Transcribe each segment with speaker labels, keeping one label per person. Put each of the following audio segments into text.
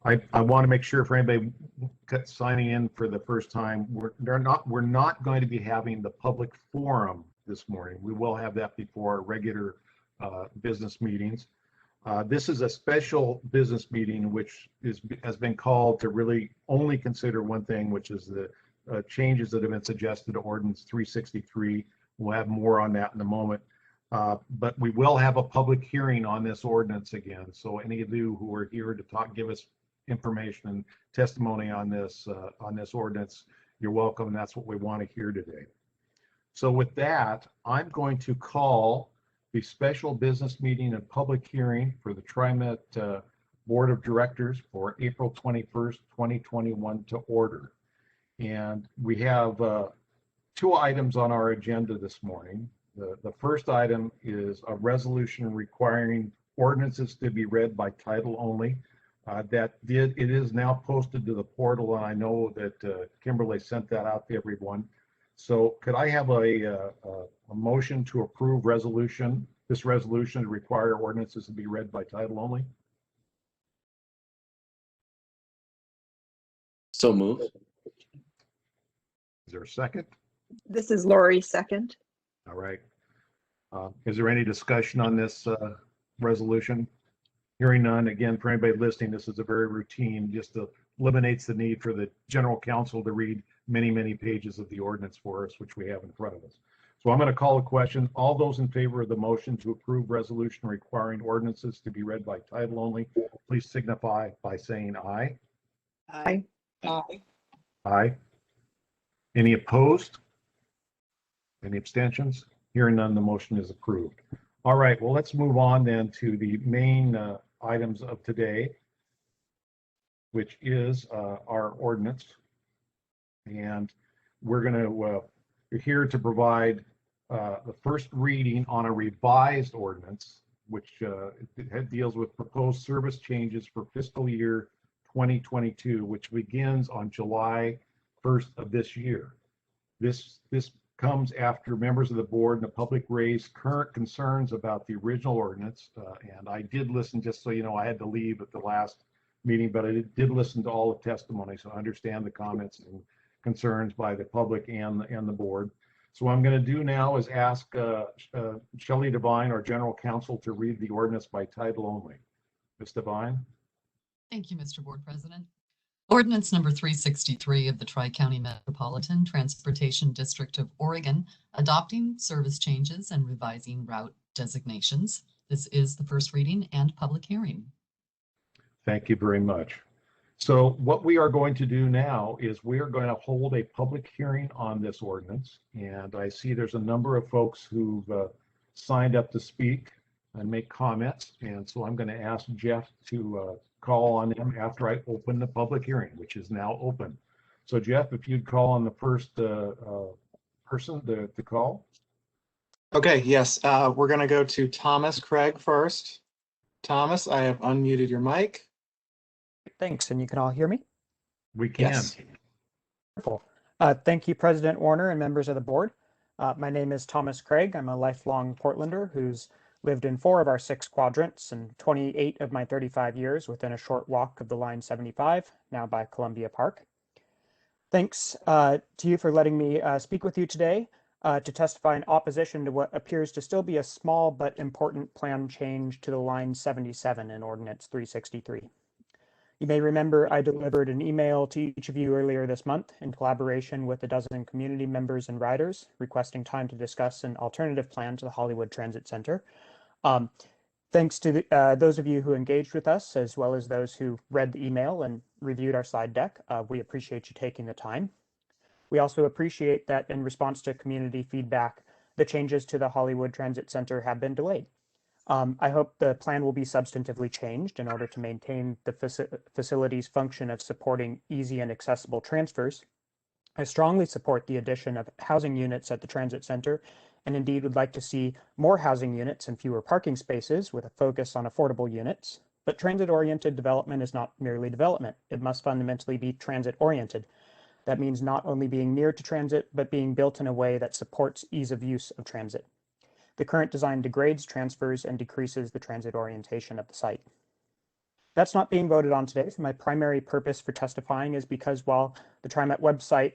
Speaker 1: I want to make sure for anybody signing in for the first time, we're not going to be having the public forum this morning. We will have that before our regular business meetings. This is a special business meeting, which has been called to really only consider one thing, which is the changes that have been suggested to Ordinance 363. We'll have more on that in a moment. But we will have a public hearing on this ordinance again. So any of you who are here to give us information and testimony on this ordinance, you're welcome. And that's what we want to hear today. So with that, I'm going to call the special business meeting and public hearing for the TriMet Board of Directors for April 21st, 2021 to order. And we have two items on our agenda this morning. The first item is a resolution requiring ordinances to be read by title only. It is now posted to the portal, and I know that Kimberly sent that out to everyone. So could I have a motion to approve this resolution to require ordinances to be read by title only?
Speaker 2: So moved.
Speaker 1: Is there a second?
Speaker 3: This is Lori, second.
Speaker 1: All right. Is there any discussion on this resolution? Hearing none. Again, for anybody listening, this is a very routine, just eliminates the need for the general counsel to read many, many pages of the ordinance for us, which we have in front of us. So I'm going to call a question. All those in favor of the motion to approve resolution requiring ordinances to be read by title only, please signify by saying aye.
Speaker 3: Aye.
Speaker 4: Aye.
Speaker 1: Aye. Any opposed? Any abstentions? Hearing none, the motion is approved. All right, well, let's move on then to the main items of today, which is our ordinance. And we're here to provide the first reading on a revised ordinance, which deals with proposed service changes for fiscal year 2022, which begins on July 1st of this year. This comes after members of the board and the public raised current concerns about the original ordinance. And I did listen, just so you know, I had to leave at the last meeting, but I did listen to all the testimony, so I understand the comments and concerns by the public and the board. So what I'm going to do now is ask Shelley Devine, our general counsel, to read the ordinance by title only. Ms. Devine?
Speaker 5: Thank you, Mr. Board President. Ordinance number 363 of the Tri-County Metropolitan Transportation District of Oregon, adopting service changes and revising route designations. This is the first reading and public hearing.
Speaker 1: Thank you very much. So what we are going to do now is we are going to hold a public hearing on this ordinance. And I see there's a number of folks who've signed up to speak and make comments. And so I'm going to ask Jeff to call on them after I open the public hearing, which is now open. So Jeff, if you'd call on the first person to call.
Speaker 4: Okay, yes, we're going to go to Thomas Craig first. Thomas, I have unmuted your mic.
Speaker 6: Thanks, and you can all hear me?
Speaker 1: We can.
Speaker 4: Yes.
Speaker 6: Wonderful. Thank you, President Warner and members of the board. My name is Thomas Craig. I'm a lifelong Portlander who's lived in 4 of our 6 quadrants and 28 of my 35 years within a short walk of the Line 75, now by Columbia Park. Thanks to you for letting me speak with you today to testify in opposition to what appears to still be a small but important plan change to the Line 77 in Ordinance 363. You may remember I delivered an email to each of you earlier this month in collaboration with a dozen community members and riders requesting time to discuss an alternative plan to the Hollywood Transit Center. Thanks to those of you who engaged with us, as well as those who read the email and reviewed our slide deck. We appreciate you taking the time. We also appreciate that in response to community feedback, the changes to the Hollywood Transit Center have been delayed. I hope the plan will be substantively changed in order to maintain the facility's function of supporting easy and accessible transfers. I strongly support the addition of housing units at the transit center, and indeed would like to see more housing units and fewer parking spaces with a focus on affordable units. But transit-oriented development is not merely development. It must fundamentally be transit-oriented. That means not only being near to transit, but being built in a way that supports ease of use of transit. The current design degrades transfers and decreases the transit orientation of the site. That's not being voted on today. So my primary purpose for testifying is because while the TriMet website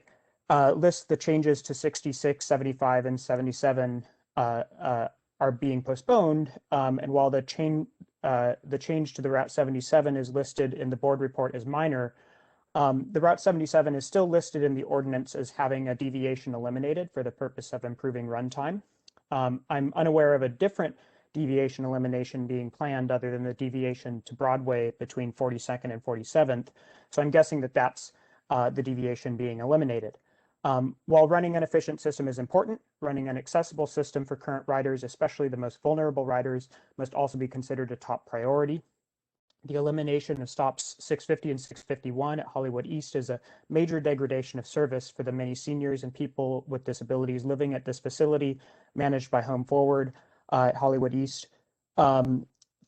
Speaker 6: lists the changes to 66, 75, and 77 are being postponed, and while the change to the Route 77 is listed in the board report as minor, the Route 77 is still listed in the ordinance as having a deviation eliminated for the purpose of improving runtime. I'm unaware of a different deviation elimination being planned other than the deviation to Broadway between 42nd and 47th. So I'm guessing that that's the deviation being eliminated. While running an efficient system is important, running an accessible system for current riders, especially the most vulnerable riders, must also be considered a top priority. The elimination of stops 650 and 651 at Hollywood East is a major degradation of service for the many seniors and people with disabilities living at this facility managed by Home Forward at Hollywood East.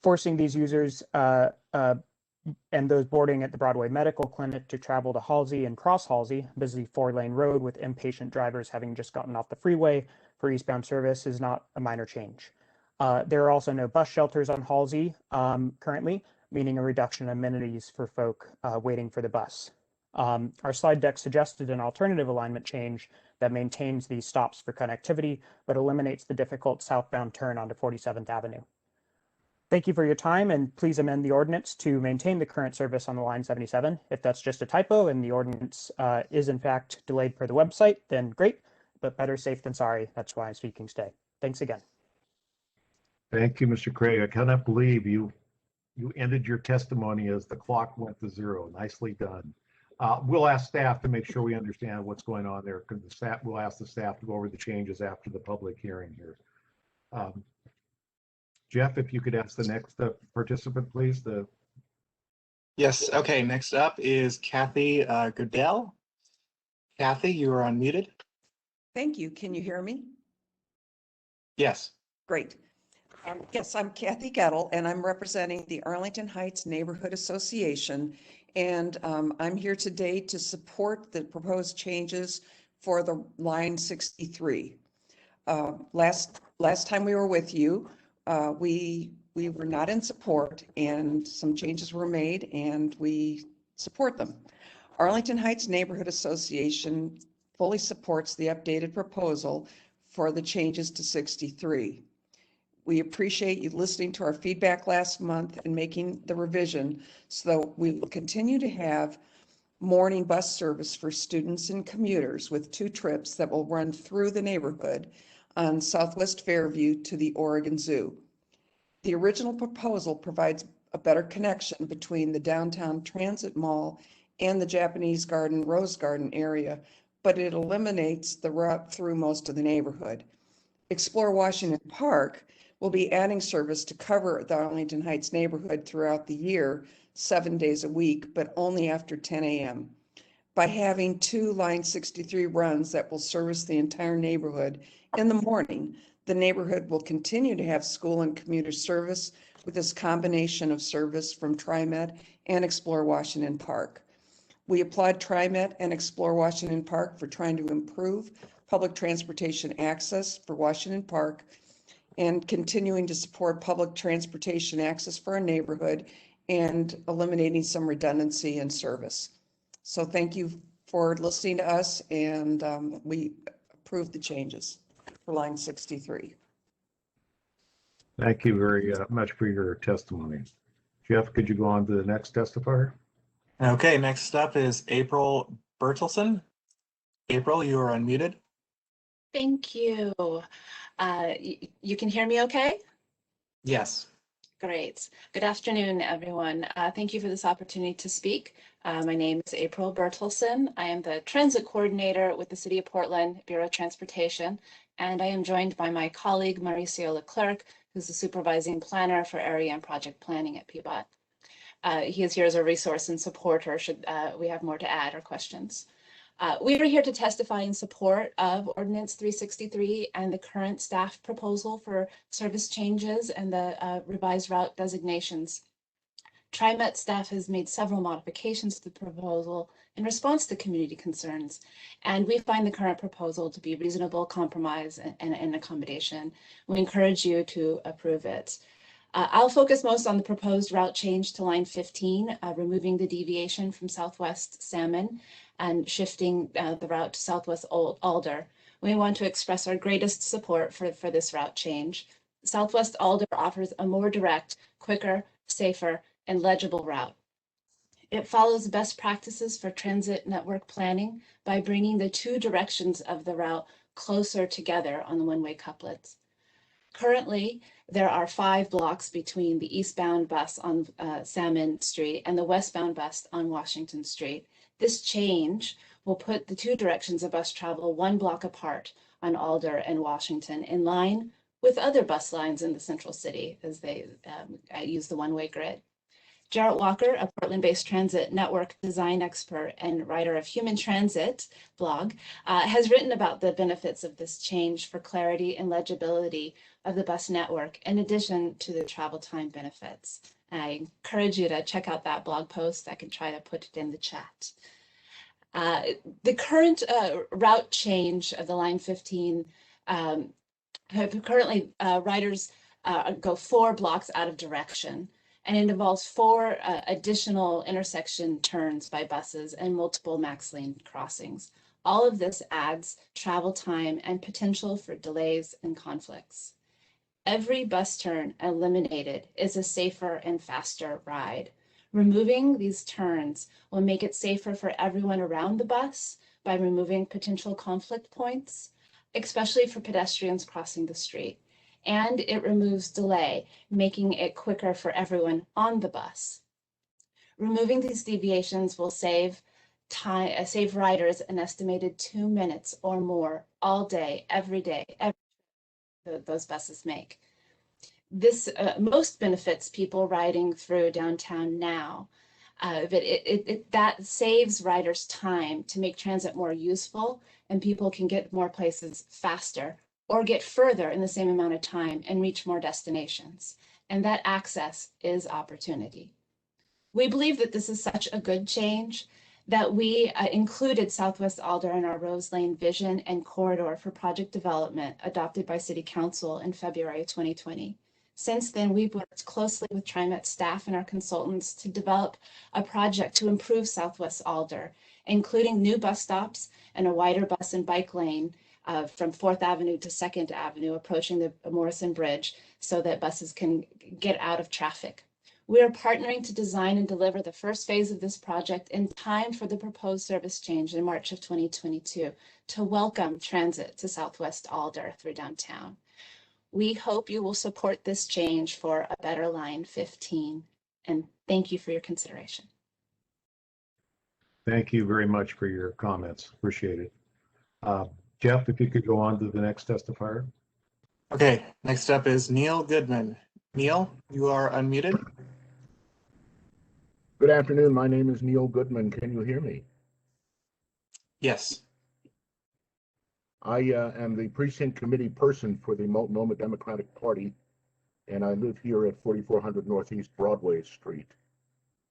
Speaker 6: Forcing these users and those boarding at the Broadway Medical Clinic to travel to Halsey and cross Halsey, busy 4-lane road with impatient drivers having just gotten off the freeway for eastbound service, is not a minor change. There are also no bus shelters on Halsey currently, meaning a reduction in amenities for folk waiting for the bus. Our slide deck suggested an alternative alignment change that maintains these stops for connectivity, but eliminates the difficult southbound turn onto 47th Avenue. Thank you for your time, and please amend the ordinance to maintain the current service on the line 77. If that's just a typo and the ordinance is in fact delayed per the website, then great, but better safe than sorry. That's why I'm speaking today. Thanks again.
Speaker 1: Thank you, Mr. Craig. I cannot believe you ended your testimony as the clock went to 0. Nicely done. We'll ask staff to make sure we understand what's going on there, because we'll ask the staff to go over the changes after the public hearing here. Jeff, if you could ask the next participant, please.
Speaker 4: Yes, okay, next up is Kathy Goodell. Kathy, you are unmuted.
Speaker 2: Thank you. Can you hear me?
Speaker 4: Yes.
Speaker 2: Great. Yes, I'm Kathy Gettle, and I'm representing the Arlington Heights Neighborhood Association. And I'm here today to support the proposed changes for the line 63. Last time we were with you, we were not in support, and some changes were made, and we support them. Arlington Heights Neighborhood Association fully supports the updated proposal for the changes to 63. We appreciate you listening to our feedback last month and making the revision so that we will continue to have morning bus service for students and commuters with 2 trips that will run through the neighborhood on Southwest Fairview to the Oregon Zoo. The original proposal provides a better connection between the downtown transit mall and the Japanese Garden, Rose Garden area, but it eliminates the route through most of the neighborhood. Explore Washington Park will be adding service to cover the Arlington Heights neighborhood throughout the year, 7 days a week, but only after 10 a.m. By having 2 Line 63 runs that will service the entire neighborhood in the morning, the neighborhood will continue to have school and commuter service with this combination of service from TriMet and Explore Washington Park. We applaud TriMet and Explore Washington Park for trying to improve public transportation access for Washington Park and continuing to support public transportation access for our neighborhood and eliminating some redundancy in service. So thank you for listening to us, and we approve the changes for line 63.
Speaker 1: Thank you very much for your testimony. Jeff, could you go on to the next testifier?
Speaker 4: Okay, next up is April Bertelson. April, you are unmuted.
Speaker 7: Thank you. You can hear me okay?
Speaker 4: Yes.
Speaker 7: Great. Good afternoon, everyone. Thank you for this opportunity to speak. My name is April Bertelson. I am the transit coordinator with the City of Portland Bureau of Transportation, and I am joined by my colleague, Mauricio Leclerc, who's the supervising planner for area and project planning at PBOT. He is here as a resource and supporter should we have more to add or questions. We are here to testify in support of Ordinance 363 and the current staff proposal for service changes and the revised route designations. TriMet staff has made several modifications to the proposal in response to community concerns, and we find the current proposal to be reasonable compromise and accommodation. We encourage you to approve it. I'll focus most on the proposed route change to line 15, removing the deviation from Southwest Salmon and shifting the route to Southwest Alder. We want to express our greatest support for this route change. Southwest Alder offers a more direct, quicker, safer, and legible route. It follows best practices for transit network planning by bringing the two directions of the route closer together on the one-way couplets. Currently, there are 5 blocks between the eastbound bus on Salmon Street and the westbound bus on Washington Street. This change will put the two directions of bus travel 1 block apart on Alder and Washington, in line with other bus lines in the central city as they use the one-way grid. Jarrett Walker, a Portland-based transit network design expert and writer of Human Transit blog, has written about the benefits of this change for clarity and legibility of the bus network, in addition to the travel time benefits. I encourage you to check out that blog post. I can try to put it in the chat. The current route change of the line 15, currently riders go 4 blocks out of direction, and it involves 4 additional intersection turns by buses and multiple max lane crossings. All of this adds travel time and potential for delays and conflicts. Every bus turn eliminated is a safer and faster ride. Removing these turns will make it safer for everyone around the bus by removing potential conflict points, especially for pedestrians crossing the street. And it removes delay, making it quicker for everyone on the bus. Removing these deviations will save riders an estimated 2 minutes or more all day, every day, those buses make. This most benefits people riding through downtown now, but that saves riders time to make transit more useful, and people can get more places faster or get further in the same amount of time and reach more destinations. And that access is opportunity. We believe that this is such a good change that we included Southwest Alder in our Rose Lane vision and corridor for project development adopted by City Council in February 2020. Since then, we've worked closely with TriMet staff and our consultants to develop a project to improve Southwest Alder, including new bus stops and a wider bus and bike lane from 4th Avenue to 2nd Avenue, approaching the Morrison Bridge, so that buses can get out of traffic. We are partnering to design and deliver the first phase of this project in time for the proposed service change in March of 2022 to welcome transit to Southwest Alder through downtown. We hope you will support this change for a better line 15, and thank you for your consideration.
Speaker 1: Thank you very much for your comments. Appreciate it. Jeff, if you could go on to the next testifier.
Speaker 4: Okay, next up is Neil Goodman. Neil, you are unmuted.
Speaker 8: Good afternoon. My name is Neil Goodman. Can you hear me?
Speaker 4: Yes.
Speaker 8: I am the precinct committee person for the Multnomah Democratic Party, and I live here at 4400 Northeast Broadway Street.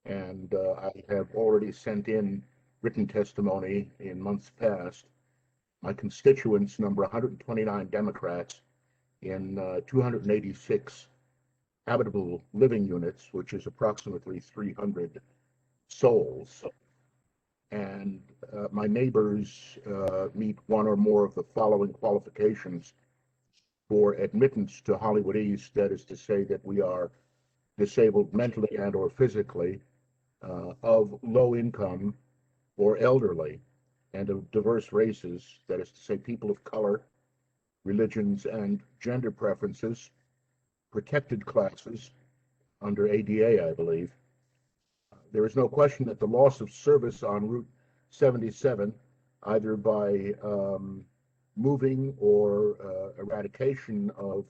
Speaker 8: And I have already sent in written testimony in months past. My constituents number 129 Democrats in 286 habitable living units, which is approximately 300 souls. And my neighbors meet one or more of the following qualifications for admittance to Hollywood East. That is to say that we are disabled mentally and or physically, of low income or elderly, and of diverse races. That is to say people of color, religions and gender preferences, protected classes under ADA, I believe. There is no question that the loss of service on Route 77, either by moving or eradication of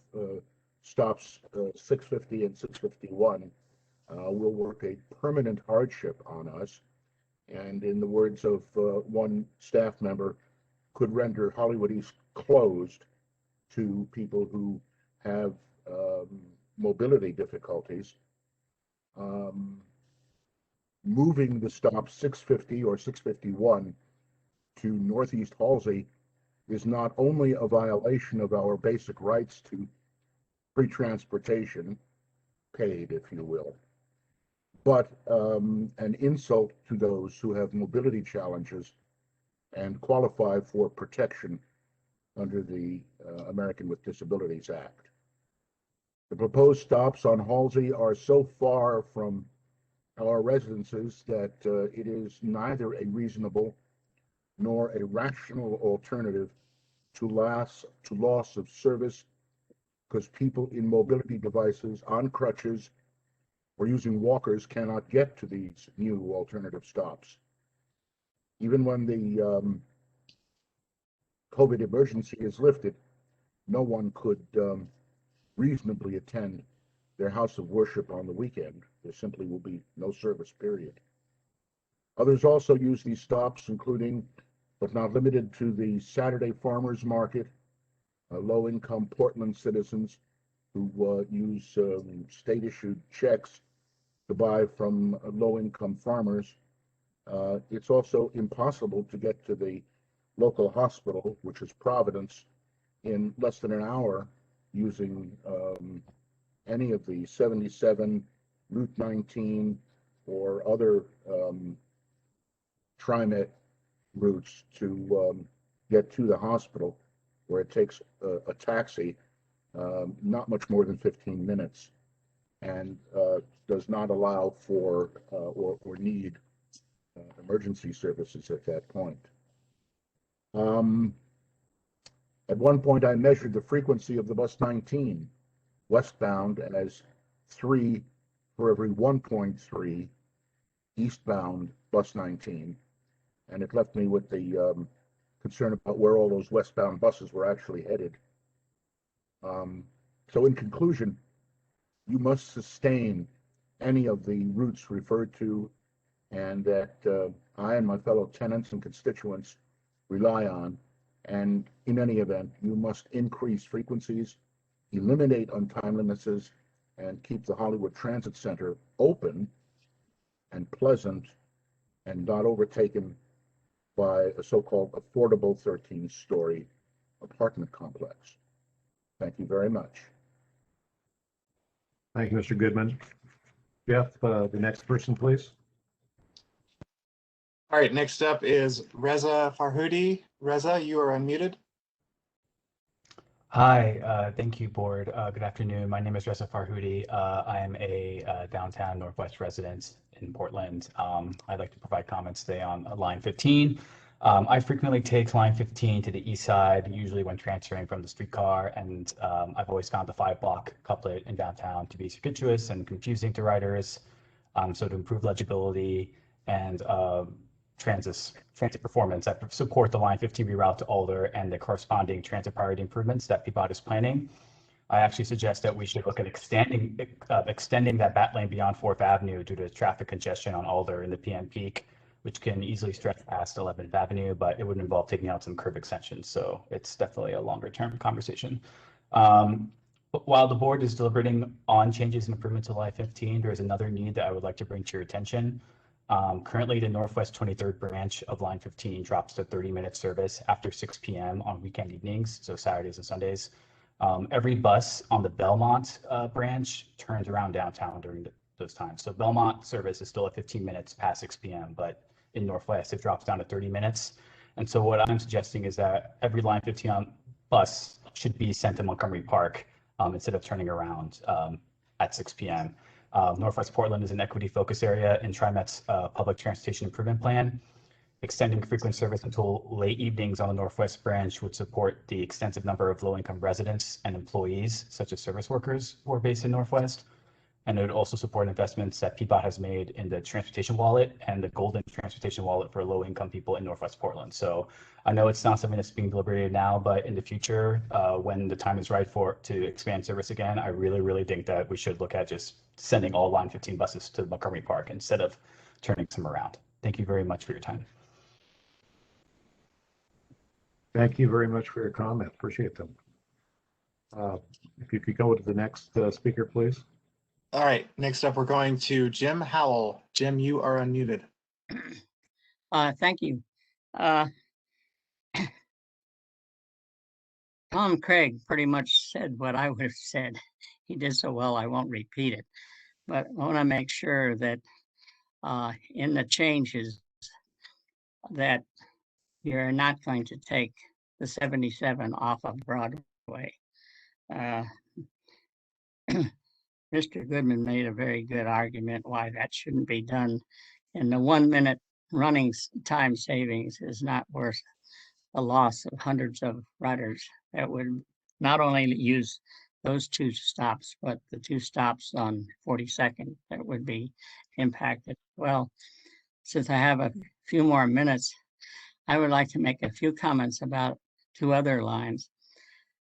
Speaker 8: stops 650 and 651, will work a permanent hardship on us. And in the words of one staff member, could render Hollywood East closed to people who have mobility difficulties. Moving the stop 650 or 651 to Northeast Halsey is not only a violation of our basic rights to free transportation, cavalcade, if you will, but an insult to those who have mobility challenges and qualify for protection under the American with Disabilities Act. The proposed stops on Halsey are so far from our residences that it is neither a reasonable nor a rational alternative to loss of service, because people in mobility devices, on crutches, or using walkers cannot get to these new alternative stops. Even when the COVID emergency is lifted, no one could reasonably attend their house of worship on the weekend. There simply will be no service, period. Others also use these stops, including, but not limited to, the Saturday farmers market, low-income Portland citizens who use state-issued checks to buy from low-income farmers. It's also impossible to get to the local hospital, which is Providence, in less than an hour using any of the 77, Route 19, or other TriMet routes to get to the hospital, where it takes a taxi not much more than 15 minutes, and does not allow for or need emergency services at that point. At one point, I measured the frequency of the bus 19 westbound as 3 for every 1.3 eastbound bus 19, and it left me with the concern about where all those westbound buses were actually headed. So in conclusion, you must sustain any of the routes referred to and that I and my fellow tenants and constituents rely on. And in any event, you must increase frequencies, eliminate untimeliness, and keep the Hollywood Transit Center open and pleasant and not overtaken by a so-called affordable 13-story apartment complex. Thank you very much.
Speaker 1: Thank you, Mr. Goodman. Jeff, the next person, please.
Speaker 4: All right, next up is Reza Farhoudi. Reza, you are unmuted.
Speaker 9: Hi, thank you, board. Good afternoon. My name is Reza Farhoudi. I am a downtown Northwest resident in Portland. I'd like to provide comments today on line 15. I frequently take line 15 to the east side, usually when transferring from the streetcar, and I've always found the 5-block couplet in downtown to be circuitous and confusing to riders. So to improve legibility and transit performance, I support the line 15 reroute to Alder and the corresponding transit priority improvements that PBOT is planning. I actually suggest that we should look at extending that bat lane beyond 4th Avenue due to traffic congestion on Alder in the PM peak, which can easily stretch past 11th Avenue, but it would involve taking out some curb extensions. So it's definitely a longer term conversation. But while the board is deliberating on changes and improvements to line 15, there is another need that I would like to bring to your attention. Currently, the Northwest 23rd branch of line 15 drops to 30-minute service after 6 p.m. on weekend evenings, so Saturdays and Sundays. Every bus on the Belmont branch turns around downtown during those times. So Belmont service is still at 15 minutes past 6 p.m., but in Northwest, it drops down to 30 minutes. And so what I'm suggesting is that every line 15 on bus should be sent to Montgomery Park instead of turning around at 6 p.m. Northwest Portland is an equity focus area in TriMet's public transportation improvement plan. Extending frequent service until late evenings on the Northwest branch would support the extensive number of low-income residents and employees, such as service workers who are based in Northwest. And it would also support investments that PBOT has made in the transportation wallet and the golden transportation wallet for low-income people in Northwest Portland. So I know it's not something that's being deliberated now, but in the future, when the time is right to expand service again, I really think that we should look at just sending all line 15 buses to Montgomery Park instead of turning some around. Thank you very much for your time.
Speaker 1: Thank you very much for your comment. Appreciate them. If you could go to the next speaker, please.
Speaker 4: All right, next up, we're going to Jim Howell. Jim, you are unmuted.
Speaker 10: Thank you. Tom Craig pretty much said what I would have said. He did so well, I won't repeat it. but I want to make sure that in the changes that you're not going to take the 77 off of Broadway. Mr. Goodman made a very good argument why that shouldn't be done. And the 1 minute running time savings is not worth the loss of hundreds of riders that would not only use those two stops, but the two stops on 42nd that would be impacted. Well, since I have a few more minutes, I would like to make a few comments about two other lines.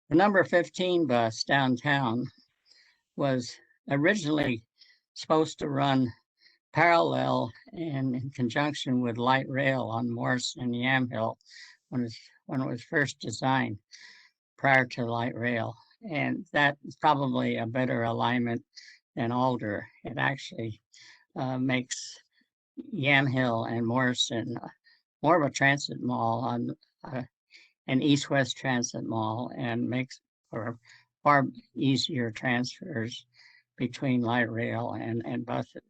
Speaker 10: The number 15 bus downtown was originally supposed to run parallel and in conjunction with light rail on Morris and Yamhill when it was first designed prior to light rail. And that is probably a better alignment than Alder. It actually makes Yamhill and Morrison more of a transit mall on an east-west transit mall, and makes for far easier transfers between light rail and buses.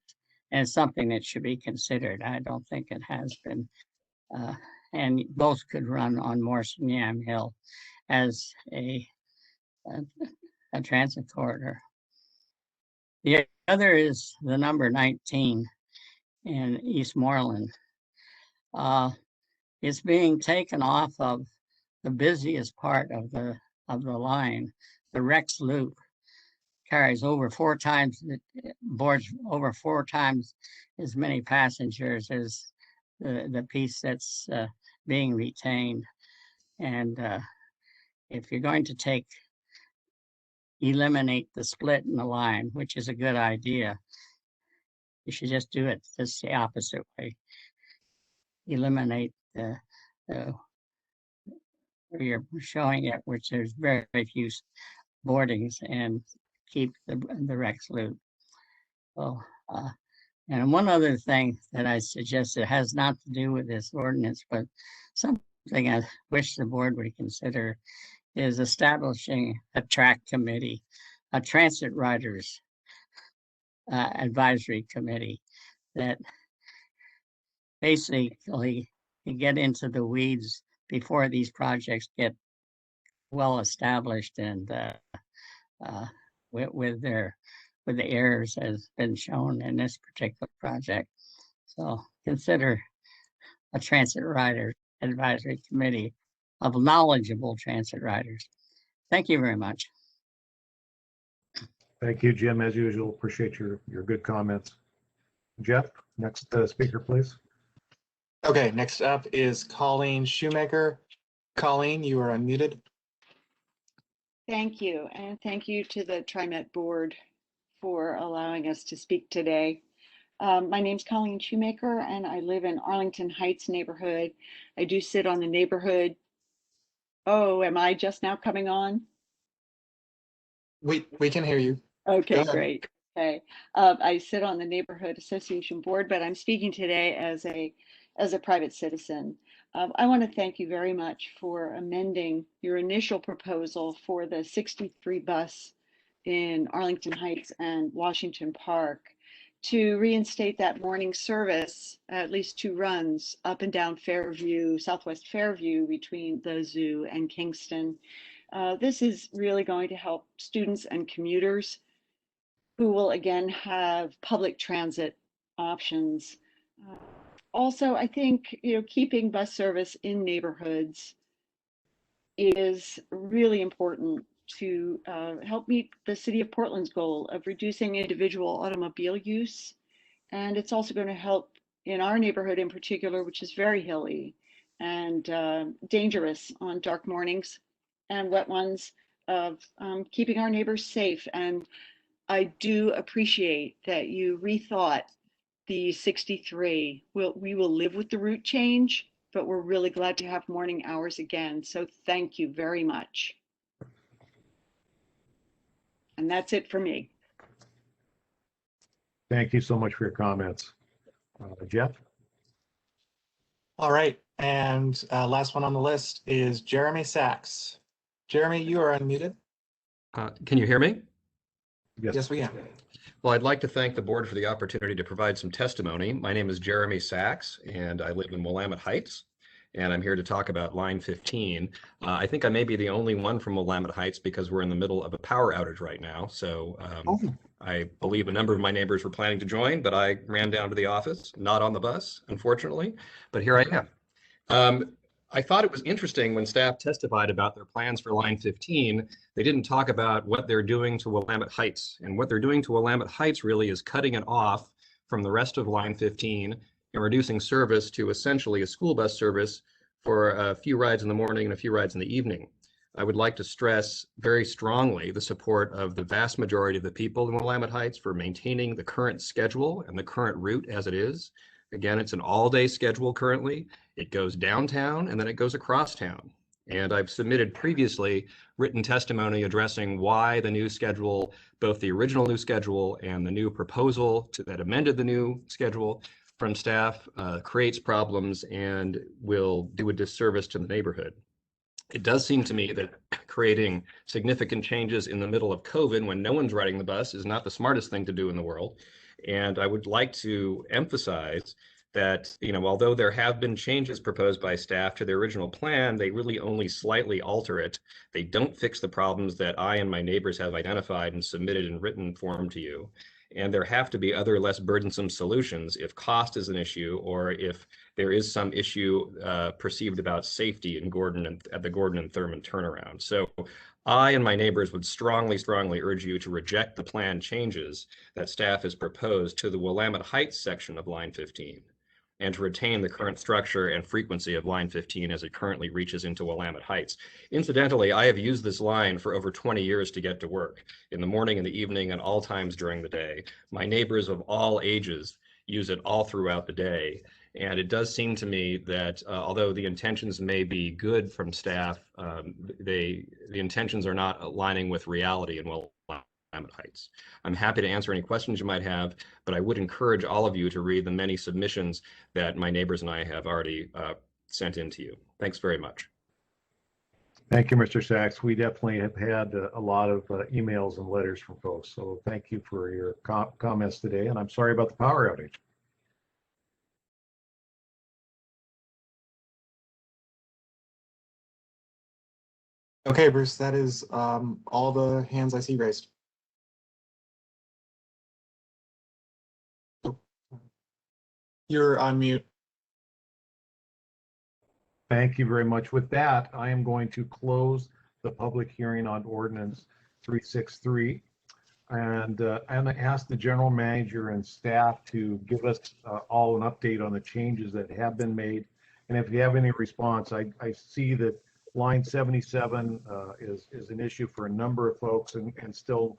Speaker 10: And it's something that should be considered. I don't think it has been. And both could run on Morrison Yamhill as a transit corridor. The other is the number 19 in Eastmoreland. It's being taken off of the busiest part of the line. The Rex Loop carries over 4 times, boards over 4 times as many passengers as the piece that's being retained. And if you're going to eliminate the split in the line, which is a good idea, you should just do it just the opposite way. Eliminate the where you're showing it, which there's very few boardings, and keep the Rex Loop. So, and one other thing that I suggested has not to do with this ordinance, but something I wish the board would consider is establishing a track committee, a transit riders advisory committee that basically can get into the weeds before these projects get well established and with the errors as been shown in this particular project. So consider a transit rider advisory committee of knowledgeable transit riders. Thank you very much.
Speaker 1: Thank you, Jim. As usual, appreciate your good comments. Jeff, next speaker, please.
Speaker 4: Okay, next up is Colleen Shoemaker. Colleen, you are unmuted.
Speaker 3: Thank you. And thank you to the TriMet board for allowing us to speak today. My name's Colleen Shoemaker, and I live in Arlington Heights neighborhood. I do sit on the neighborhood. Oh, am I just now coming on?
Speaker 4: We can hear you.
Speaker 3: Okay, great. Okay. I sit on the neighborhood association board, but I'm speaking today as a private citizen. I want to thank you very much for amending your initial proposal for the 63 bus in Arlington Heights and Washington Park to reinstate that morning service, at least 2 runs up and down Fairview, Southwest Fairview between the zoo and Kingston. This is really going to help students and commuters who will again have public transit options. Also, I think keeping bus service in neighborhoods is really important to help meet the City of Portland's goal of reducing individual automobile use. And it's also going to help in our neighborhood in particular, which is very hilly and dangerous on dark mornings and wet ones, of keeping our neighbors safe. And I do appreciate that you rethought the 63. We will live with the route change, but we're really glad to have morning hours again. So thank you very much. And that's it for me.
Speaker 1: Thank you so much for your comments. Jeff?
Speaker 4: All right, and last one on the list is Jeremy Sachs. Jeremy, you are unmuted.
Speaker 11: Can you hear me?
Speaker 4: Yes, we can.
Speaker 11: Well, I'd like to thank the board for the opportunity to provide some testimony. My name is Jeremy Sachs, and I live in Willamette Heights, and I'm here to talk about line 15. I think I may be the only one from Willamette Heights because we're in the middle of a power outage right now. So I believe a number of my neighbors were planning to join, but I ran down to the office, not on the bus, unfortunately, but here I am. I thought it was interesting when staff testified about their plans for line 15. They didn't talk about what they're doing to Willamette Heights. And what they're doing to Willamette Heights really is cutting it off from the rest of line 15 and reducing service to essentially a school bus service for a few rides in the morning and a few rides in the evening. I would like to stress very strongly the support of the vast majority of the people in Willamette Heights for maintaining the current schedule and the current route as it is. Again, it's an all-day schedule currently. It goes downtown and then it goes across town. And I've submitted previously written testimony addressing why the new schedule, both the original new schedule and the new proposal that amended the new schedule from staff, creates problems and will do a disservice to the neighborhood. It does seem to me that creating significant changes in the middle of COVID when no one's riding the bus is not the smartest thing to do in the world. And I would like to emphasize that, although there have been changes proposed by staff to their original plan, they really only slightly alter it. They don't fix the problems that I and my neighbors have identified and submitted in written form to you. And there have to be other less burdensome solutions if cost is an issue or if there is some issue perceived about safety in Gordon and at the Gordon and Thurman turnaround. So I and my neighbors would strongly urge you to reject the plan changes that staff has proposed to the Willamette Heights section of line 15 and to retain the current structure and frequency of line 15 as it currently reaches into Willamette Heights. Incidentally, I have used this line for over 20 years to get to work, in the morning, in the evening, and all times during the day. My neighbors of all ages use it all throughout the day. And it does seem to me that although the intentions may be good from staff, the intentions are not aligning with reality in Willamette Heights. I'm happy to answer any questions you might have, but I would encourage all of you to read the many submissions that my neighbors and I have already sent in to you. Thanks very much.
Speaker 1: Thank you, Mr. Sachs. We definitely have had a lot of emails and letters from folks. So thank you for your comments today. And I'm sorry about the power outage.
Speaker 4: Okay, Bruce, that is all the hands I see raised. You're on mute.
Speaker 1: Thank you very much. With that, I am going to close the public hearing on ordinance 363. And I'm going to ask the general manager and staff to give us all an update on the changes that have been made. And if you have any response, I see that line 77 is an issue for a number of folks, and still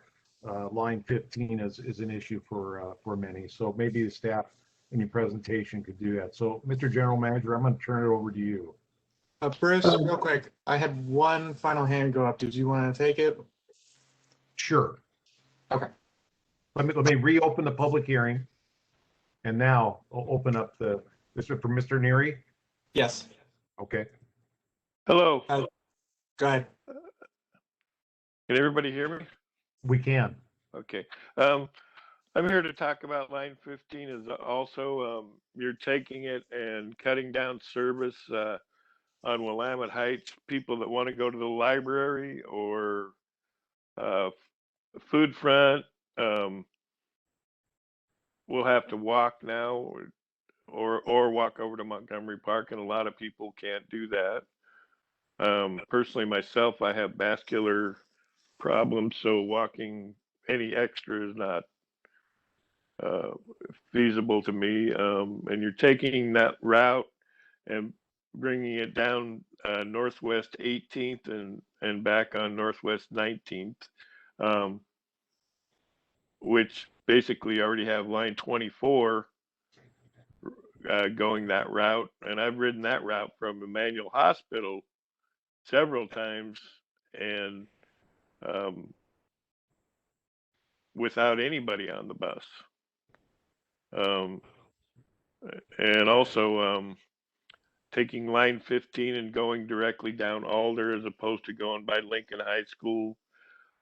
Speaker 1: line 15 is an issue for many. So maybe the staff in your presentation could do that. So Mr. General Manager, I'm going to turn it over to you.
Speaker 4: Bruce, real quick, I had one final hand go up. Did you want to take it?
Speaker 1: Sure.
Speaker 4: Okay.
Speaker 1: Let me reopen the public hearing. And now I'll open up this is for Mr. Neary.
Speaker 4: Yes.
Speaker 1: Okay.
Speaker 12: Hello.
Speaker 4: Go ahead.
Speaker 12: Can everybody hear me?
Speaker 1: We can.
Speaker 12: Okay. I'm here to talk about line 15 is also you're taking it and cutting down service on Willamette Heights. People that want to go to the library or food front will have to walk now or walk over to Montgomery Park, and a lot of people can't do that. Personally, myself, I have vascular problems, so walking any extra is not feasible to me. And you're taking that route and bringing it down Northwest 18th and back on Northwest 19th, which basically already have line 24 going that route. And I've ridden that route from Emmanuel Hospital several times and without anybody on the bus. And also taking line 15 and going directly down Alder as opposed to going by Lincoln High School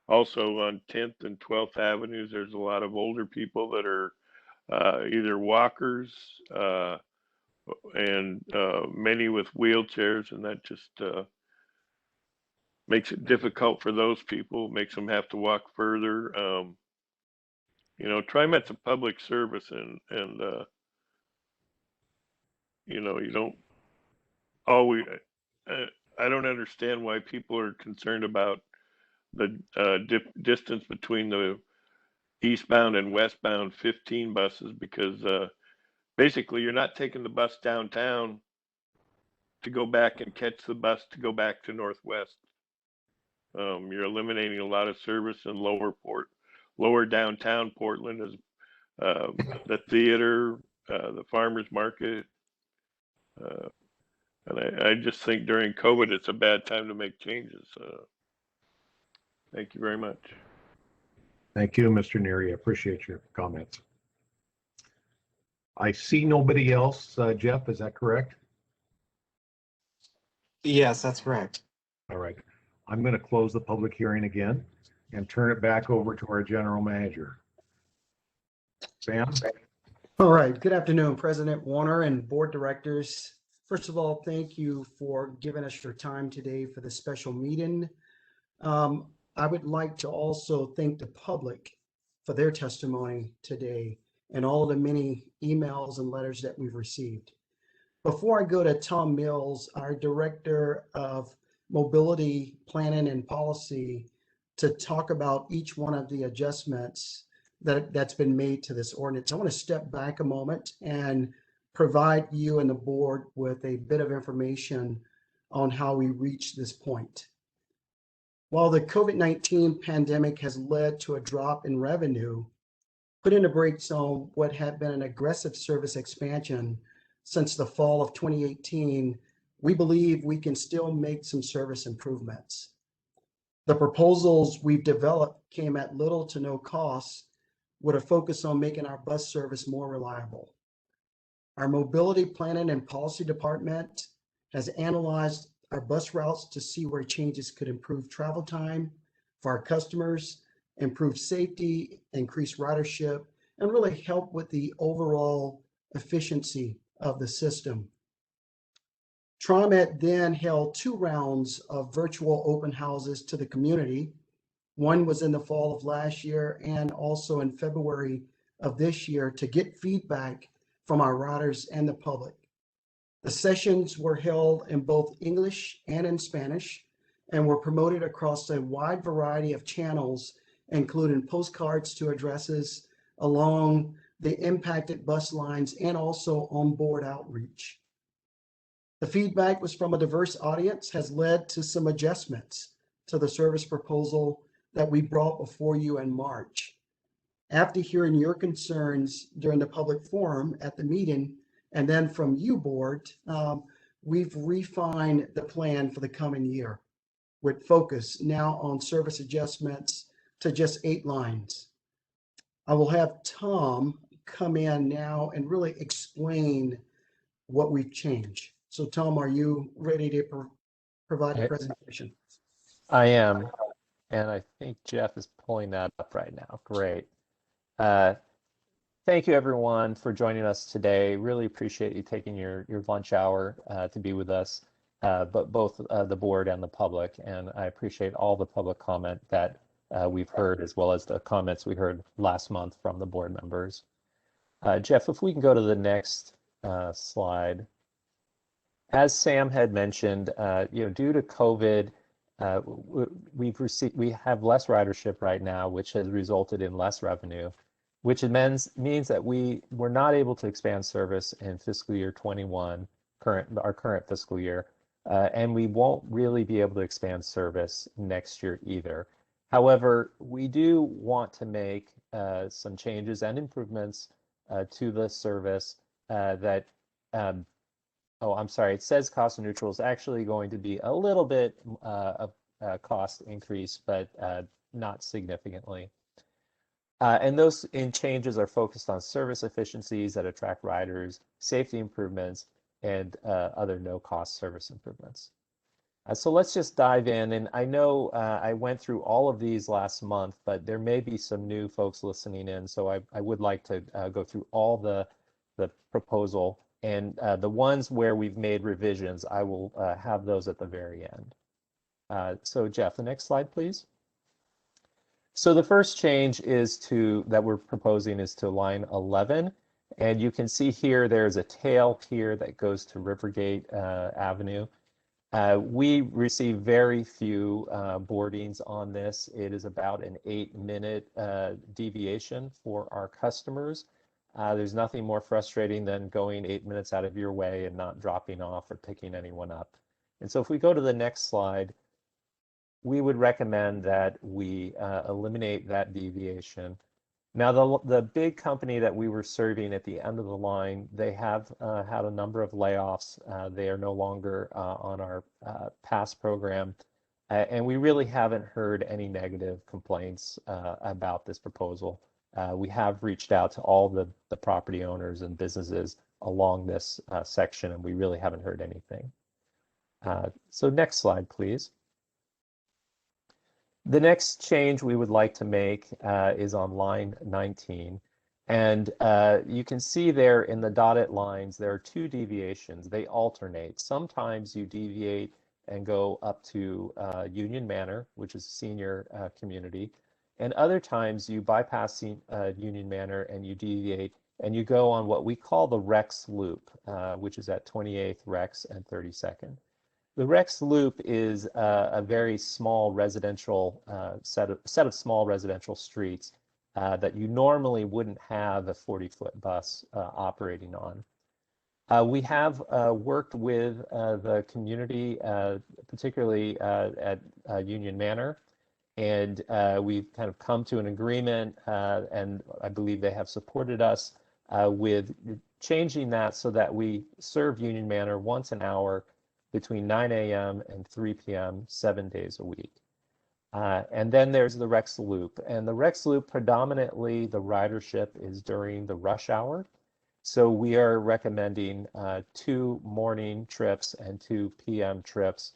Speaker 12: Also on 10th and 12th Avenues, there's a lot of older people that are either walkers and many with wheelchairs, and that just makes it difficult for those people, makes them have to walk further. TriMet's a public service, and you don't always. I don't understand why people are concerned about the distance between the eastbound and westbound 15 buses, because basically you're not taking the bus downtown to go back and catch the bus to go back to Northwest. You're eliminating a lot of service in lower downtown Portland, as the theater, the farmers market. And I just think during COVID, it's a bad time to make changes. Thank you very much.
Speaker 1: Thank you, Mr. Neary. I appreciate your comments. I see nobody else. Jeff, is that correct?
Speaker 4: Yes, that's correct.
Speaker 1: All right. I'm going to close the public hearing again and turn it back over to our general manager. Sam?
Speaker 13: All right. Good afternoon, President Warner and board directors. First of all, thank you for giving us your time today for the special meeting. I would like to also thank the public for their testimony today and all of the many emails and letters that we've received. Before I go to Tom Mills, our Director of Mobility Planning and Policy, to talk about each one of the adjustments that's been made to this ordinance, I want to step back a moment and provide you and the board with a bit of information on how we reached this point. While the COVID-19 pandemic has led to a drop in revenue, putting the brakes on what had been an aggressive service expansion since the fall of 2018, we believe we can still make some service improvements. The proposals we've developed came at little to no cost, with a focus on making our bus service more reliable. Our Mobility Planning and Policy Department has analyzed our bus routes to see where changes could improve travel time for our customers, improve safety, increase ridership, and really help with the overall efficiency of the system. TriMet then held 2 rounds of virtual open houses to the community. One was in the fall of last year and also in February of this year to get feedback from our riders and the public. The sessions were held in both English and in Spanish and were promoted across a wide variety of channels, including postcards to addresses along the impacted bus lines and also onboard outreach. The feedback was from a diverse audience, has led to some adjustments to the service proposal that we brought before you in March. After hearing your concerns during the public forum at the meeting, and then from you, board, we've refined the plan for the coming year with focus now on service adjustments to just 8 lines. I will have Tom come in now and really explain what we've changed. So Tom, are you ready to provide a presentation?
Speaker 14: I am, and I think Jeff is pulling that up right now. Great. Thank you everyone for joining us today. Really appreciate you taking your lunch hour to be with us, but both the board and the public. And I appreciate all the public comment that we've heard, as well as the comments we heard last month from the board members. Jeff, if we can go to the next slide. As Sam had mentioned, due to COVID, we have less ridership right now, which has resulted in less revenue, which means that we're not able to expand service in fiscal year 21, our current fiscal year, and we won't really be able to expand service next year either. However, we do want to make some changes and improvements to the service that, oh, I'm sorry, it says cost neutral. Is actually going to be a little bit of a cost increase, but not significantly. And those changes are focused on service efficiencies that attract riders, safety improvements, and other no-cost service improvements. So let's just dive in. And I know I went through all of these last month, but there may be some new folks listening in. So I would like to go through all the proposal, and the ones where we've made revisions, I will have those at the very end. So Jeff, the next slide, please. So the first change that we're proposing is to line 11. And you can see here, there's a tail pier that goes to Rivergate Avenue. We receive very few boardings on this. It is about an 8-minute deviation for our customers. There's nothing more frustrating than going 8 minutes out of your way and not dropping off or picking anyone up. And so if we go to the next slide, we would recommend that we eliminate that deviation. Now, the big company that we were serving at the end of the line, they have had a number of layoffs. They are no longer on our pass program. And we really haven't heard any negative complaints about this proposal. We have reached out to all the property owners and businesses along this section, and we really haven't heard anything. So next slide, please. The next change we would like to make is on line 19. And you can see there in the dotted lines, there are 2 deviations. They alternate. Sometimes you deviate and go up to Union Manor, which is a senior community. And other times you bypass Union Manor and you deviate and you go on what we call the Rex Loop, which is at 28th, Rex, and 32nd. The Rex Loop is a very small residential set of small residential streets that you normally wouldn't have a 40-foot bus operating on. We have worked with the community, particularly at Union Manor, and we've kind of come to an agreement, and I believe they have supported us with changing that so that we serve Union Manor once an hour between 9 a.m. and 3 p.m. 7 days a week. And then there's the Rex Loop. And the Rex Loop, predominantly the ridership is during the rush hour. So we are recommending 2 morning trips and 2 p.m. trips.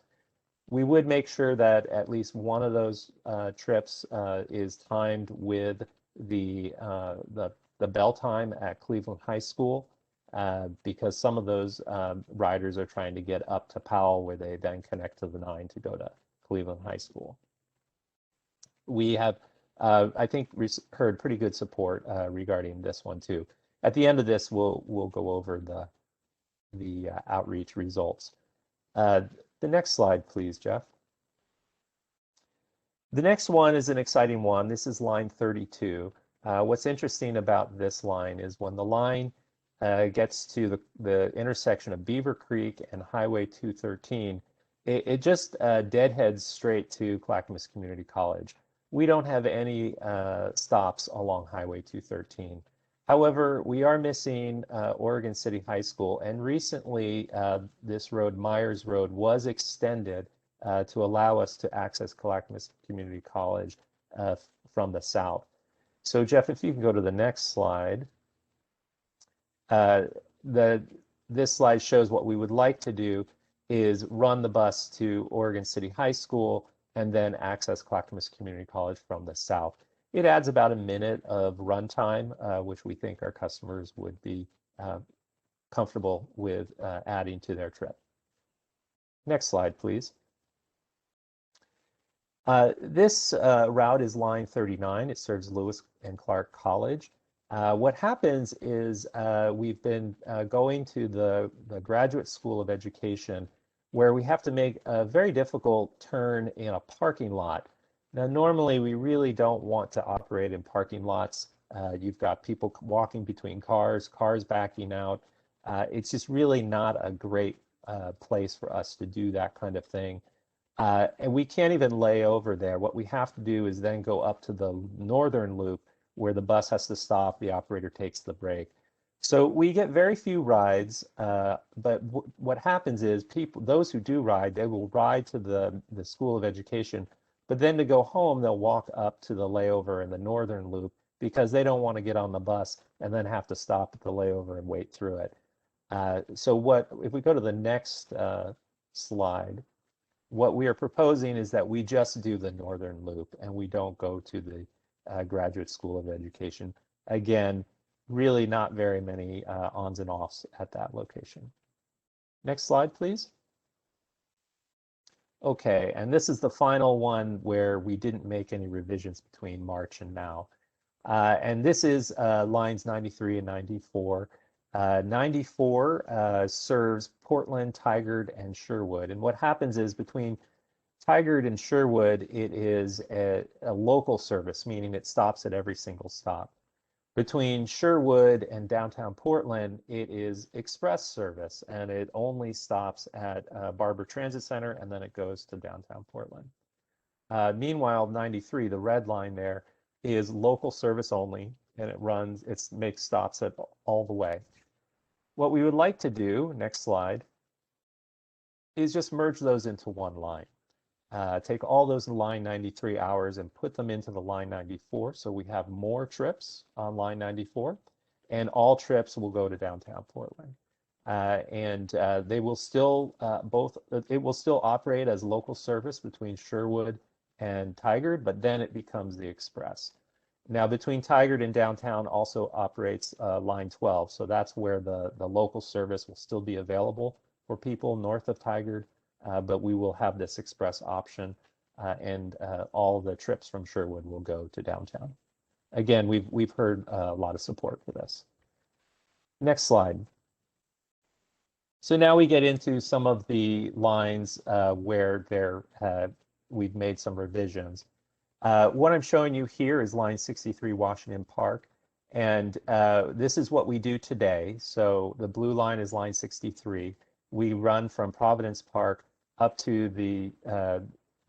Speaker 14: We would make sure that at least one of those trips is timed with the bell time at Cleveland High School. Because some of those riders are trying to get up to Powell, where they then connect to the 9 to go to Cleveland High School. We have, I think, heard pretty good support regarding this one too. At the end of this, we'll go over the outreach results. The next slide, please, Jeff. The next one is an exciting one. This is line 32. What's interesting about this line is when the line gets to the intersection of Beaver Creek and Highway 213, it just deadheads straight to Clackamas Community College. We don't have any stops along Highway 213. However, we are missing Oregon City High School, and recently this road, Myers Road, was extended to allow us to access Clackamas Community College from the south. So Jeff, if you can go to the next slide. This slide shows what we would like to do is run the bus to Oregon City High School and then access Clackamas Community College from the south. It adds about a minute of run time, which we think our customers would be comfortable with adding to their trip. Next slide, please. This route is line 39. It serves Lewis and Clark College. What happens is we've been going to the Graduate School of Education, where we have to make a very difficult turn in a parking lot. Now, normally we really don't want to operate in parking lots. You've got people walking between cars backing out. It's just really not a great place for us to do that kind of thing. And we can't even lay over there. What we have to do is then go up to the northern loop, where the bus has to stop, the operator takes the break. So we get very few rides, but what happens is those who do ride, they will ride to the School of Education, but then to go home, they'll walk up to the layover in the northern loop because they don't want to get on the bus and then have to stop at the layover and wait through it. So if we go to the next slide, What we are proposing is that we just do the northern loop and we don't go to the Graduate School of Education. Again, really not very many ons and offs at that location. Next slide, please. Okay, and this is the final one where we didn't make any revisions between March and now. And this is lines 93 and 94. 94 serves Portland, Tigard, and Sherwood. And what happens is between Tigard and Sherwood, it is a local service, meaning it stops at every single stop. Between Sherwood and downtown Portland, it is express service, and it only stops at Barber Transit Center, and then it goes to downtown Portland. Meanwhile, 93, the red line there, is local service only, and it makes stops at all the way. What we would like to do, next slide, is just merge those into one line. Take all those line 93 hours and put them into the line 94, so we have more trips on line 94, and all trips will go to downtown Portland. They will still it will still operate as local service between Sherwood and Tigard, but then it becomes the express. Now between Tigard and downtown also operates line 12, so that's where the local service will still be available for people north of Tigard. But we will have this express option, and all the trips from Sherwood will go to downtown. Again, we've heard a lot of support for this. Next slide. So now we get into some of the lines where we've made some revisions. What I'm showing you here is line 63 Washington Park, and this is what we do today. So the blue line is line 63. We run from Providence Park up to the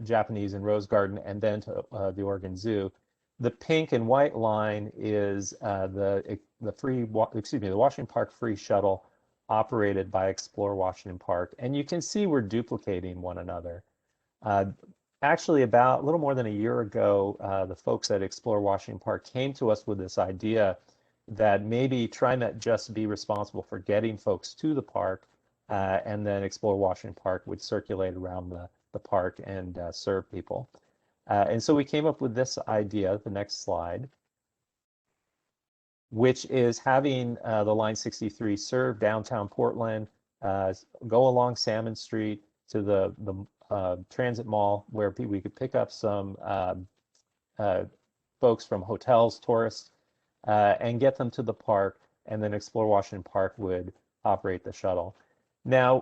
Speaker 14: Japanese and Rose Garden, and then to the Oregon Zoo. The pink and white line is the Washington Park free shuttle operated by Explore Washington Park. And you can see we're duplicating one another. Actually, about a little more than a year ago, the folks at Explore Washington Park came to us with this idea that maybe TriMet just be responsible for getting folks to the park, and then Explore Washington Park would circulate around the park and serve people. And so we came up with this idea, the next slide, which is having the line 63 serve downtown Portland, go along Salmon Street to the transit mall, where we could pick up some folks from hotels, tourists, and get them to the park, and then Explore Washington Park would operate the shuttle. Now,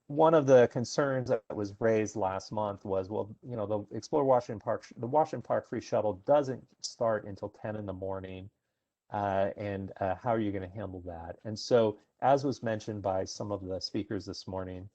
Speaker 14: one of the concerns that was raised last month was, well, you know, the Explore Washington Park, the Washington Park free shuttle doesn't start until 10 in the morning, and how are you going to handle that? And so, as was mentioned by some of the speakers this morning,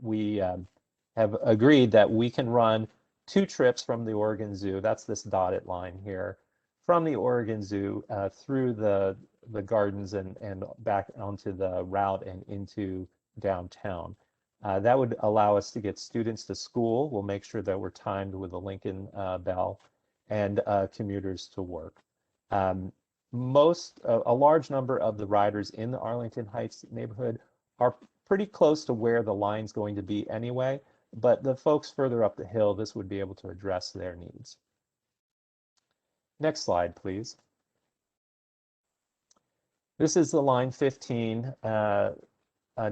Speaker 14: we have agreed that we can run 2 trips from the Oregon Zoo, that's this dotted line here, from the Oregon Zoo through the gardens and back onto the route and into downtown. That would allow us to get students to school. We'll make sure that we're timed with the Lincoln Bell, and commuters to work. A large number of the riders in the Arlington Heights neighborhood are pretty close to where the line's going to be anyway, but the folks further up the hill, this would be able to address their needs. Next slide, please. This is the line 15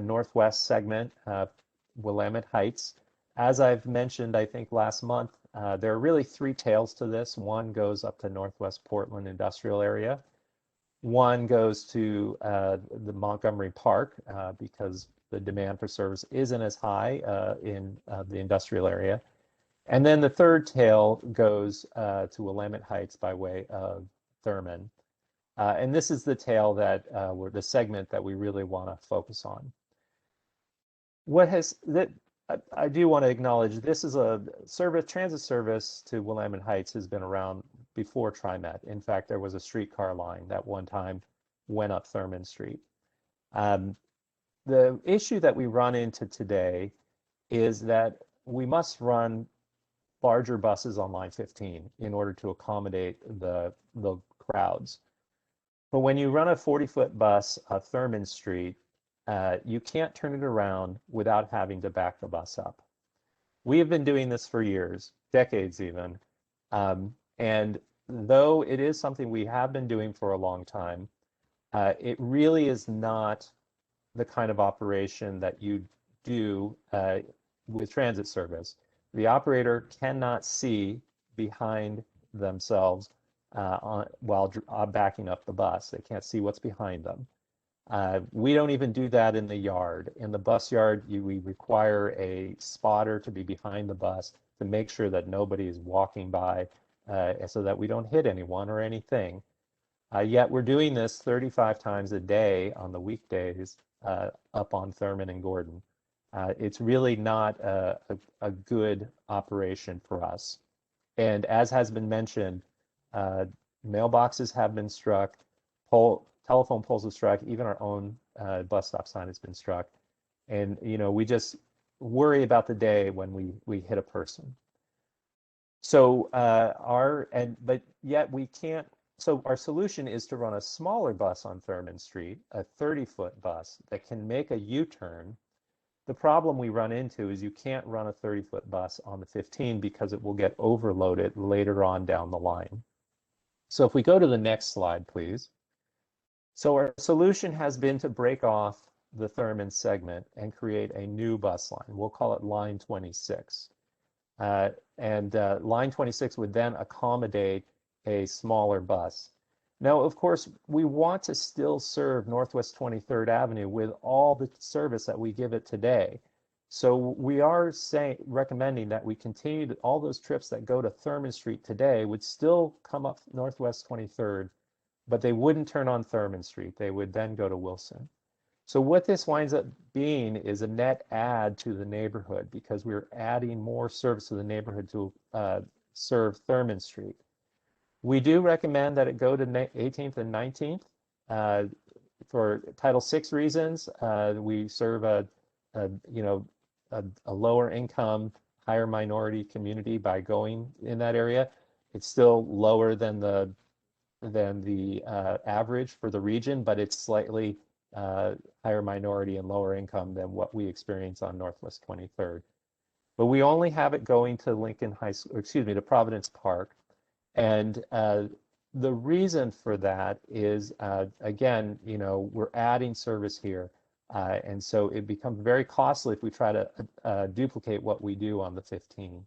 Speaker 14: northwest segment, Willamette Heights. As I've mentioned, I think last month, there are really 3 tails to this. One goes up to Northwest Portland industrial area. One goes to the Montgomery Park because the demand for service isn't as high in the industrial area. And then the third tail goes to Willamette Heights by way of Thurman. And this is the tail that the segment that we really want to focus on. I do want to acknowledge, this is a transit service to Willamette Heights has been around before TriMet. In fact, there was a streetcar line that one time went up Thurman Street. The issue that we run into today is that we must run larger buses on line 15 in order to accommodate the crowds. But when you run a 40-foot bus up Thurman Street, you can't turn it around without having to back the bus up. We have been doing this for years, decades even. And though it is something we have been doing for a long time, it really is not the kind of operation that you do with transit service. The operator cannot see behind themselves while backing up the bus. They can't see what's behind them. We don't even do that in the yard. In the bus yard, we require a spotter to be behind the bus to make sure that nobody is walking by so that we don't hit anyone or anything. Yet we're doing this 35 times a day on the weekdays up on Thurman and Gordon. It's really not a good operation for us. And as has been mentioned, mailboxes have been struck, telephone poles have struck, even our own bus stop sign has been struck. And, you know, we just worry about the day when we hit a person. So but yet we can't, so our solution is to run a smaller bus on Thurman Street, a 30-foot bus that can make a U-turn. The problem we run into is you can't run a 30-foot bus on the 15 because it will get overloaded later on down the line. So if we go to the next slide, please. So our solution has been to break off the Thurman segment and create a new bus line. We'll call it line 26. Line 26 would then accommodate a smaller bus. Now, of course, we want to still serve Northwest 23rd Avenue with all the service that we give it today. So we are recommending that we continue to, all those trips that go to Thurman Street today would still come up Northwest 23rd, but they wouldn't turn on Thurman Street. They would then go to Wilson. So what this winds up being is a net add to the neighborhood because we're adding more service to the neighborhood to serve Thurman Street. We do recommend that it go to 18th and 19th for Title VI reasons. We serve a lower income, higher minority community by going in that area. It's still lower than the average for the region, but it's slightly higher minority and lower income than what we experience on Northwest 23rd. But we only have it going to Lincoln High School, excuse me, to Providence Park. And the reason for that is, again, you know, we're adding service here. And so it becomes very costly if we try to duplicate what we do on the 15.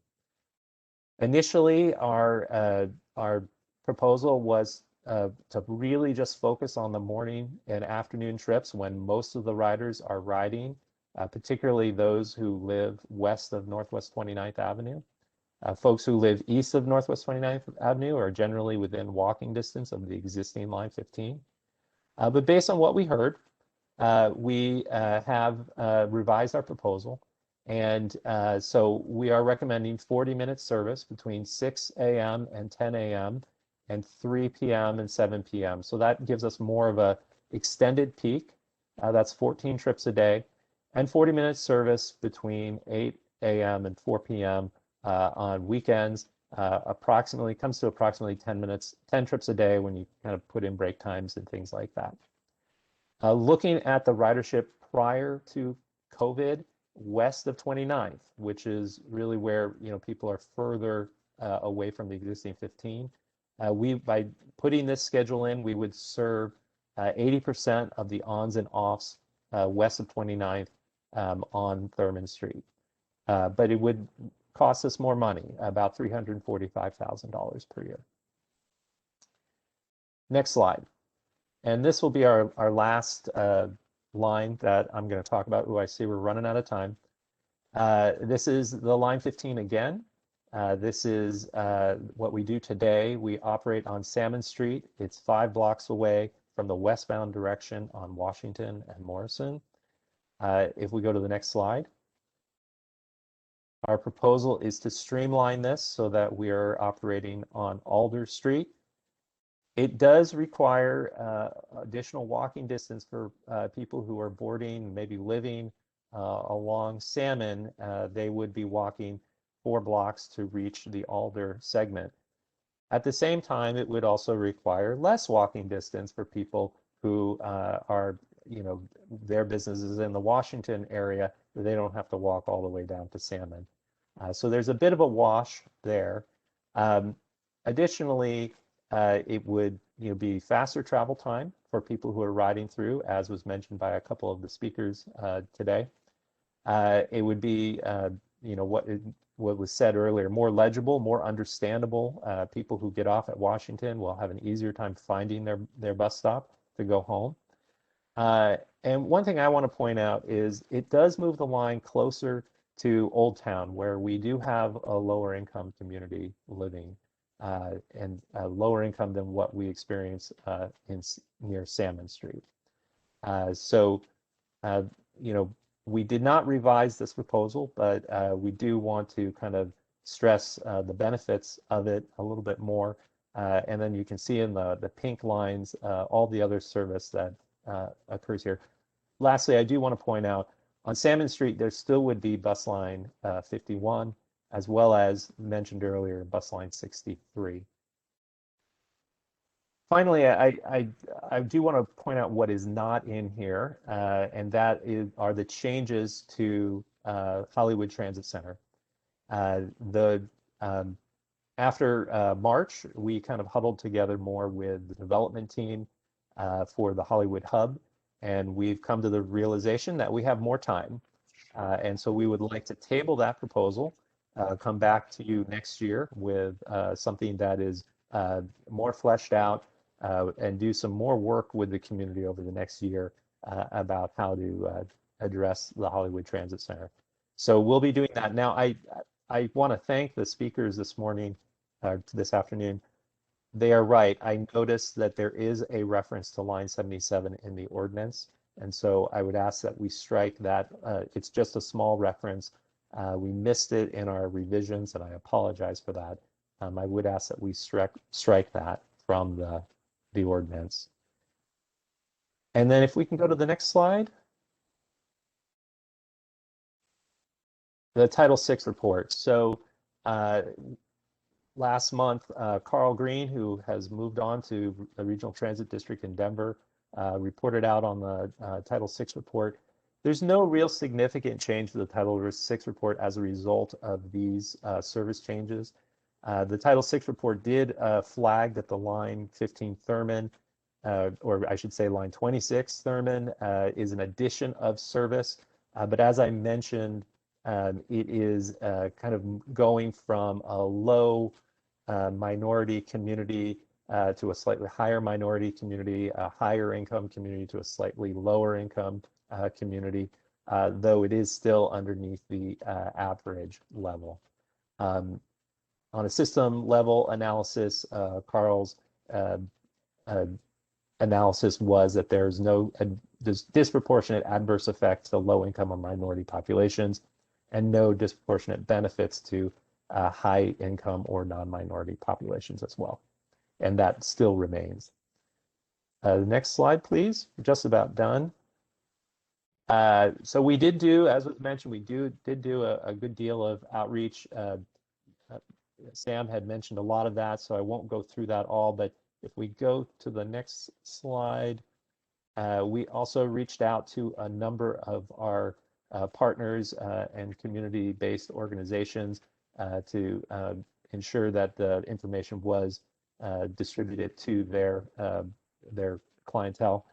Speaker 14: Initially, our proposal was to really just focus on the morning and afternoon trips when most of the riders are riding, particularly those who live west of Northwest 29th Avenue. Folks who live east of Northwest 29th Avenue are generally within walking distance of the existing Line 15. But based on what we heard, we have revised our proposal. And so we are recommending 40-minute service between 6 a.m. and 10 a.m. and 3 p.m. and 7 p.m. So that gives us more of a extended peak. That's 14 trips a day, and 40-minute service between 8 a.m. and 4 p.m. On weekends. Comes to approximately 10 trips a day when you kind of put in break times and things like that. Looking at the ridership prior to COVID, west of 29th, which is really where, you know, people are further away from the existing 15. By putting this schedule in, we would serve 80% of the ons and offs west of 29th on Thurman Street. But it would cost us more money, about $345,000 per year. Next slide. And this will be our last line that I'm going to talk about. I see we're running out of time. This is the Line 15 again. This is what we do today. We operate on Salmon Street. It's 5 blocks away from the westbound direction on Washington and Morrison. If we go to the next slide. Our proposal is to streamline this so that we are operating on Alder Street. It does require additional walking distance for people who are boarding, maybe living along Salmon. They would be walking 4 blocks to reach the Alder segment. At the same time, it would also require less walking distance for people who are, you know, their businesses in the Washington area. They don't have to walk all the way down to Salmon. So there's a bit of a wash there. Additionally, it would be faster travel time for people who are riding through, as was mentioned by a couple of the speakers today. It would be, what was said earlier, more legible, more understandable. People who get off at Washington will have an easier time finding their bus stop to go home. And one thing I want to point out is it does move the line closer to Old Town, where we do have a lower income community living, and lower income than what we experience near Salmon Street. So, we did not revise this proposal, but we do want to kind of stress the benefits of it a little bit more. And then you can see in the pink lines all the other service that occurs here. Lastly, I do want to point out on Salmon Street, there still would be bus line 51, as well as mentioned earlier, bus line 63. Finally, I do want to point out what is not in here, and that are the changes to Hollywood Transit Center. After March, we kind of huddled together more with the development team for the Hollywood Hub, and we've come to the realization that we have more time. And so we would like to table that proposal, come back to you next year with something that is more fleshed out, and do some more work with the community over the next year about how to address the Hollywood Transit Center. So we'll be doing that. Now, I want to thank the speakers this morning, this afternoon. They are right. I noticed that there is a reference to line 77 in the ordinance. And so I would ask that we strike that. It's just a small reference. We missed it in our revisions, and I apologize for that. I would ask that we strike that from the ordinance. And then if we can go to the next slide. The Title VI report. So last month, Carl Green, who has moved on to the Regional Transit District in Denver, reported out on the Title VI report. There's no real significant change to the Title VI report as a result of these service changes. The Title VI report did flag that the line 15 Thurman, or I should say line 26 Thurman, is an addition of service. But as I mentioned, it is kind of going from a low minority community to a slightly higher minority community, a higher income community to a slightly lower income community, though it is still underneath the average level. On a system level analysis, Carl's analysis was that there's no disproportionate adverse effect to low income or minority populations, and no disproportionate benefits to high income or non-minority populations as well. And that still remains. The next slide, please. We're just about done. So we did do, as was mentioned, we did do a good deal of outreach. Sam had mentioned a lot of that, so I won't go through that all, but if we go to the next slide, we also reached out to a number of our partners and community-based organizations to ensure that the information was distributed to their clientele.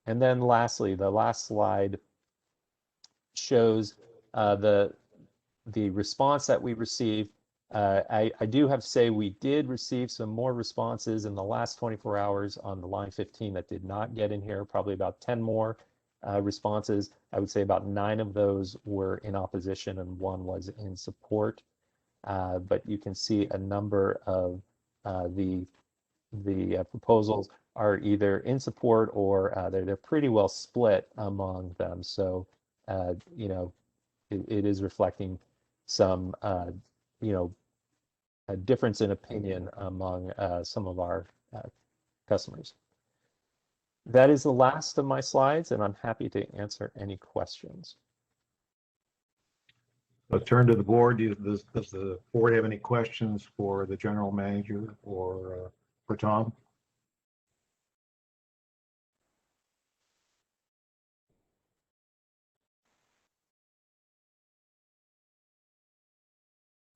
Speaker 14: And then lastly, the last slide shows the response that we received. I do have to say we did receive some more responses in the last 24 hours on the line 15 that did not get in here, probably about 10 more responses. I would say about 9 of those were in opposition and 1 was in support. But you can see a number of the proposals are either in support or they're pretty well split among them. So, it is reflecting some, a difference in opinion among some of our customers. That is the last of my slides, and I'm happy to answer any questions.
Speaker 1: Let's turn to the board. Does the board have any questions for the general manager or for Tom?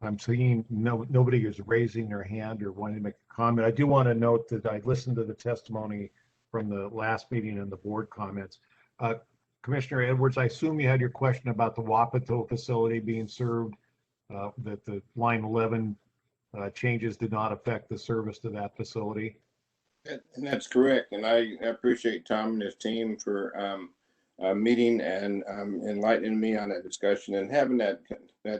Speaker 1: I'm seeing nobody is raising their hand or wanting to make a comment. I do want to note that I listened to the testimony from the last meeting and the board comments. Commissioner Edwards, I assume you had your question about the Wapato facility being served, that the line 11 changes did not affect the service to that facility.
Speaker 15: And that's correct. And I appreciate Tom and his team for meeting and enlightening me on that discussion and having that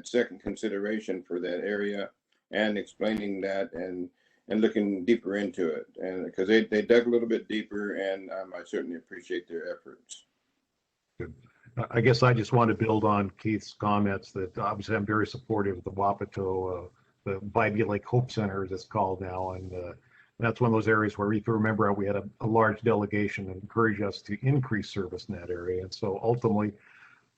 Speaker 15: second consideration for that area and explaining that and looking deeper into it. And because they dug a little bit deeper, and I certainly appreciate their efforts.
Speaker 1: Good. I guess I just want to build on Keith's comments that obviously I'm very supportive of the Wapato, the Bybee Lake Hope Center, as it's called now, and that's one of those areas where, if you remember, we had a large delegation and encouraged us to increase service in that area. And so ultimately,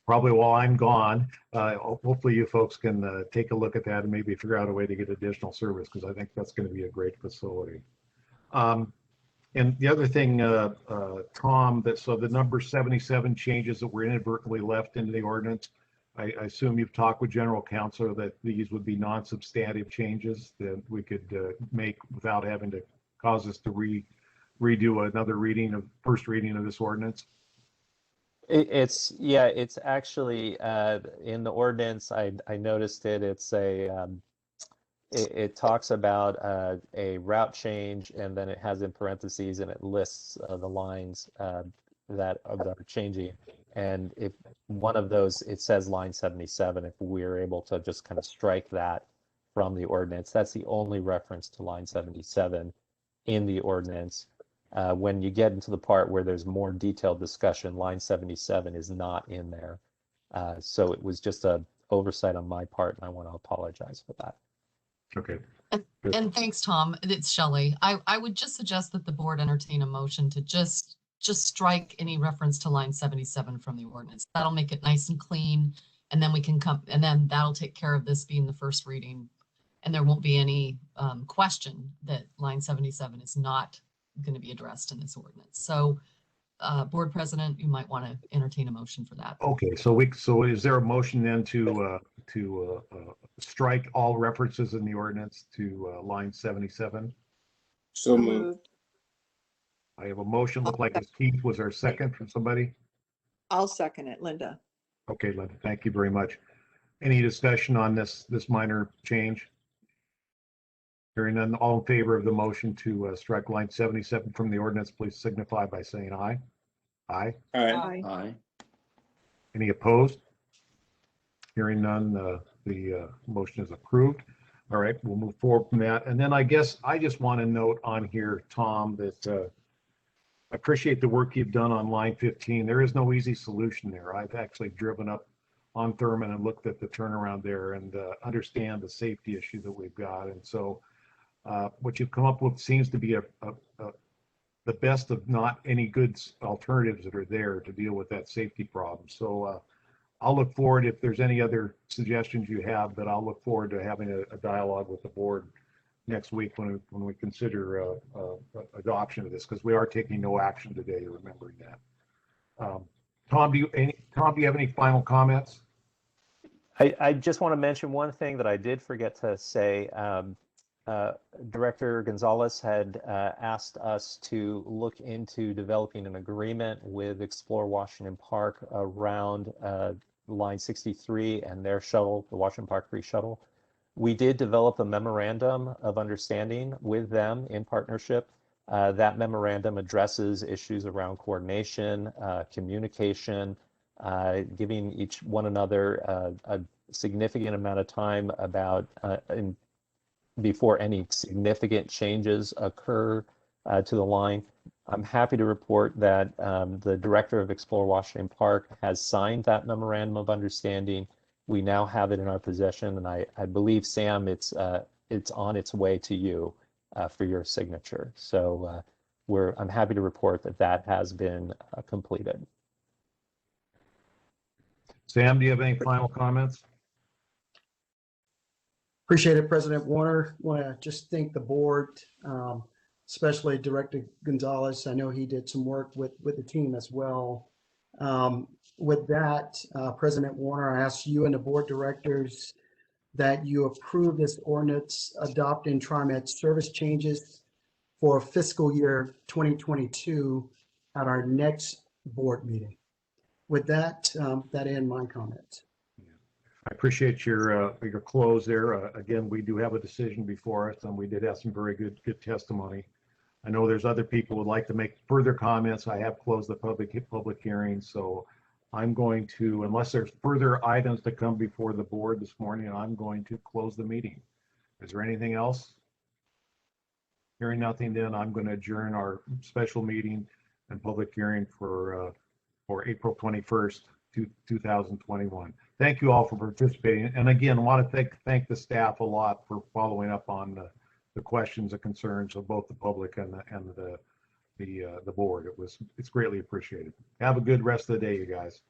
Speaker 1: probably while I'm gone, hopefully you folks can take a look at that and maybe figure out a way to get additional service, because I think that's going to be a great facility. And the other thing, Tom, so the number 77 changes that were inadvertently left into the ordinance, I assume you've talked with General Counsel that these would be non-substantive changes that we could make without having to cause us to redo another first reading of this ordinance.
Speaker 14: It's actually in the ordinance. I noticed it. It's it talks about a route change, and then it has in parentheses, and it lists the lines that are changing. And if one of those, it says line 77, if we're able to just kind of strike that from the ordinance, that's the only reference to line 77 in the ordinance. When you get into the part where there's more detailed discussion, line 77 is not in there. So it was just a oversight on my part, and I want to apologize for that.
Speaker 1: Okay.
Speaker 5: And thanks, Tom. It's Shelley. I would just suggest that the board entertain a motion to just strike any reference to line 77 from the ordinance. That'll make it nice and clean, and then we can and then that'll take care of this being the first reading, and there won't be any question that line 77 is not going to be addressed in this ordinance. So board president, you might want to entertain a motion for that.
Speaker 1: Okay, so is there a motion then to strike all references in the ordinance to line 77?
Speaker 15: So moved.
Speaker 1: I have a motion. Looked like Keith was our second from somebody.
Speaker 16: I'll second it, Linda.
Speaker 1: Okay, Linda, thank you very much. Any discussion on this minor change? Hearing none, all in favor of the motion to strike line 77 from the ordinance, please signify by saying aye. Aye.
Speaker 15: Aye. Aye.
Speaker 1: Any opposed? Hearing none, the motion is approved. All right, we'll move forward from that. And then I guess I just want to note on here, Tom, that I appreciate the work you've done on line 15. There is no easy solution there. I've actually driven up on Thurman and looked at the turnaround there and understand the safety issue that we've got. And so what you've come up with seems to be the best of not any good alternatives that are there to deal with that safety problem. So I'll look forward, if there's any other suggestions you have, but I'll look forward to having a dialogue with the board next week when we consider adoption of this, because we are taking no action today, remembering that. Tom, do you have any final comments?
Speaker 14: I just want to mention one thing that I did forget to say. Director Gonzalez had asked us to look into developing an agreement with Explore Washington Park around line 63 and their shuttle, the Washington Park Free Shuttle. We did develop a memorandum of understanding with them in partnership. That memorandum addresses issues around coordination, communication, giving each one another a significant amount of time about before any significant changes occur to the line. I'm happy to report that the director of Explore Washington Park has signed that memorandum of understanding. We now have it in our possession, and I believe, Sam, it's on its way to you for your signature. So I'm happy to report that has been completed.
Speaker 1: Sam, do you have any final comments?
Speaker 13: Appreciate it, President Warner. Want to just thank the board, especially Director Gonzalez. I know he did some work with the team as well. With that, President Warner, I ask you and the board directors that you approve this ordinance adopting TriMet service changes for fiscal year 2022 at our next board meeting. With that, that ends my comments.
Speaker 1: I appreciate your close there. Again, we do have a decision before us, and we did have some very good testimony. I know there's other people who would like to make further comments. I have closed the public hearing, so I'm going to, unless there's further items to come before the board this morning, I'm going to close the meeting. Is there anything else? Hearing nothing, then I'm going to adjourn our special meeting and public hearing for April 21st, 2021. Thank you all for participating. And again, I want to thank the staff a lot for following up on the questions and concerns of both the public and the board. It's greatly appreciated. Have a good rest of the day, you guys.